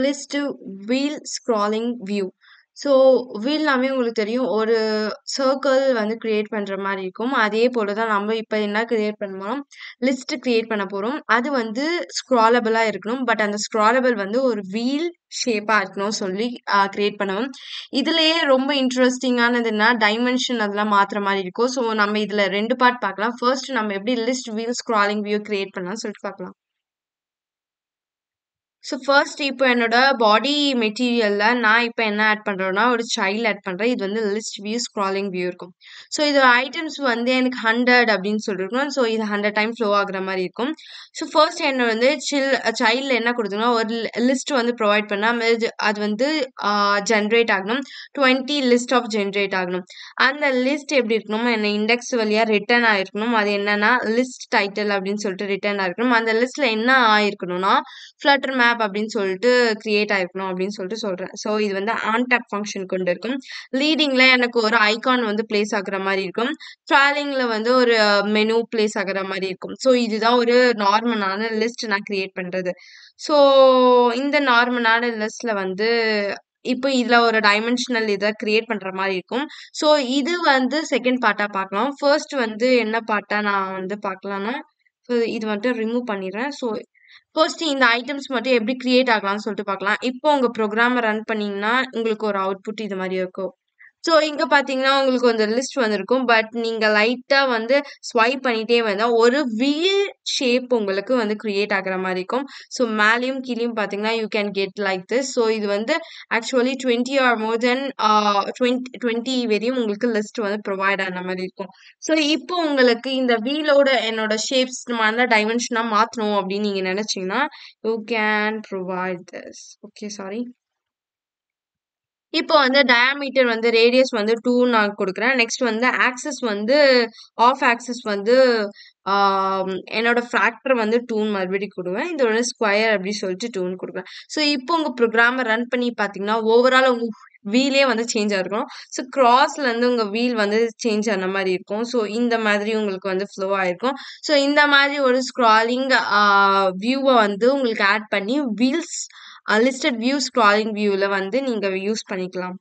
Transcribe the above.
List wheel scrolling view. So வீல்னாவே உங்களுக்கு தெரியும் ஒரு சர்க்கிள் வந்து கிரியேட் பண்ற மாதிரி இருக்கும். அதே போல தான் நம்ம இப்போ என்ன கிரியேட் பண்ணுவோம், லிஸ்ட் கிரியேட் பண்ண போறோம். அது வந்து ஸ்க்ராலபிளா இருக்கணும். பட் அந்த ஸ்க்ராலபிள் வந்து ஒரு வீல் ஷேப்பா இருக்கணும் சொல்லி கிரியேட் பண்ணுவோம். இதுலயே ரொம்ப இன்ட்ரெஸ்டிங்கானதுன்னா டைமென்ஷன் அதெல்லாம் மாத்துற மாதிரி இருக்கும். ஸோ நம்ம இதுல 2 பார்ட் பார்க்கலாம். ஃபர்ஸ்ட் நம்ம எப்படி list wheel scrolling view create பண்ணலாம்னு சொல்லிட்டு பார்க்கலாம். ஸோ ஃபர்ஸ்ட் இப்போ என்னோட பாடி மெட்டீரியல்ல நான் இப்போ என்ன ஆட் பண்றேன்னா ஒரு சைல்ட் ஆட் பண்றேன். இது வந்து லிஸ்ட் வியூ ஸ்க்ராலிங் வியூ இருக்கும். ஸோ இது ஐட்டம்ஸ் வந்து எனக்கு 100 அப்படின்னு சொல்லிருக்கணும். ஸோ இது 100 டைம் ஃப்ளோ ஆகுற மாதிரி இருக்கும். ஸோ ஃபர்ஸ்ட் என்ன வந்து சைல்ட்ல என்ன கொடுத்துங்கன்னா ஒரு லிஸ்ட் வந்து ப்ரொவைட் பண்ணா அது வந்து ஜென்ரேட் ஆகணும். 20 லிஸ்ட் ஆஃப் ஜென்ரேட் ஆகணும். அந்த லிஸ்ட் எப்படி இருக்கணும், என்ன இண்டெக்ஸ் வழியா ரிட்டர்ன் ஆயிருக்கணும். அது என்னன்னா லிஸ்ட் டைட்டில் அப்படின்னு சொல்லிட்டு ரிட்டர்ன் ஆயிருக்கணும். அந்த லிஸ்ட்ல என்ன ஆயிருக்கணும்னா ஃப்ளட்டர் மேப் அப்படின்னு சொல்லிட்டு கிரியேட் ஆயிருக்கணும் அப்படின்னு சொல்லிட்டு சொல்றேன். ஸோ இது வந்து ஆன் டேப் ஃபங்க்ஷன் கொண்டு இருக்கும். லீடிங்ல எனக்கு ஒரு ஐகான் வந்து பிளேஸ் ஆகுற மாதிரி இருக்கும். ட்ராலிங்ல வந்து ஒரு மெனு பிளேஸ் ஆகுற மாதிரி இருக்கும். ஸோ இதுதான் ஒரு நார்மலான லிஸ்ட் நான் கிரியேட் பண்றது. ஸோ இந்த நார்மலான லிஸ்ட்ல வந்து இப்போ இதுல ஒரு டைமென்ஷனல் இதை கிரியேட் பண்ற மாதிரி இருக்கும். ஸோ இது வந்து செகண்ட் பார்ட்டா பார்க்கலாம். ஃபர்ஸ்ட் வந்து என்ன பார்ட்டா நான் வந்து பார்க்கலாம்னா இது வந்துட்டு ரிமூவ் பண்ணிடுறேன். ஸோ ஃபர்ஸ்ட் இந்த ஐட்டம்ஸ் மட்டும் எப்படி கிரியேட் ஆகலாம்னு சொல்லிட்டு பார்க்கலாம். இப்போ உங்க ப்ரோக்ராமை ரன் பண்ணீங்கன்னா உங்களுக்கு ஒரு அவுட்புட் இது மாதிரி இருக்கும். ஸோ இங்க பாத்தீங்கன்னா உங்களுக்கு அந்த லிஸ்ட் வந்திருக்கும். பட் நீங்க லைட்டா வந்து ஸ்வைப் பண்ணிட்டே வந்தா ஒரு வீல் ஷேப் உங்களுக்கு வந்து கிரியேட் ஆகுற மாதிரி இருக்கும். ஸோ மேலேயும் கீழேயும் பாத்தீங்கன்னா you can get like this. So இது வந்து ஆக்சுவலி 20 ஆர் மோர் தென் 20 வரையும் உங்களுக்கு லிஸ்ட் வந்து ப்ரொவைட் ஆன மாதிரி இருக்கும். ஸோ இப்போ உங்களுக்கு இந்த வீலோட என்னோட ஷேப்ஸ் நம்ம டைமென்ஷனா மாத்தணும் அப்படின்னு நீங்க நினைச்சீங்கன்னா you can provide this. Okay, sorry. இப்போ வந்து டயாமீட்டர் வந்து ரேடியஸ் வந்து 2 நான் கொடுக்குறேன். நெக்ஸ்ட் வந்து ஆக்சஸ் வந்து ஆஃப் ஆக்சஸ் வந்து என்னோட ஃபேக்டர் வந்து 2 மறுபடியும் கொடுவேன். இது ஒரு ஸ்கொயர் அப்படி சொல்லிட்டு 2 கொடுக்குறேன். ஸோ இப்போ உங்க ப்ரோக்ராமை ரன் பண்ணி பார்த்தீங்கன்னா ஓவரால் உங்க வீலே வந்து சேஞ்ச் ஆயிருக்கும். ஸோ கிராஸ்ல இருந்து உங்க வீல் வந்து சேஞ்ச் ஆன மாதிரி இருக்கும். ஸோ இந்த மாதிரி உங்களுக்கு வந்து ஃப்ளோ ஆயிருக்கும். ஸோ இந்த மாதிரி ஒரு ஸ்க்ராலிங் வியூவை வந்து உங்களுக்கு ஆட் பண்ணி வீல்ஸ் லிஸ்டட் வியூ ஸ்க்ராலிங் வியூல வந்து நீங்க யூஸ் பண்ணிக்கலாம்.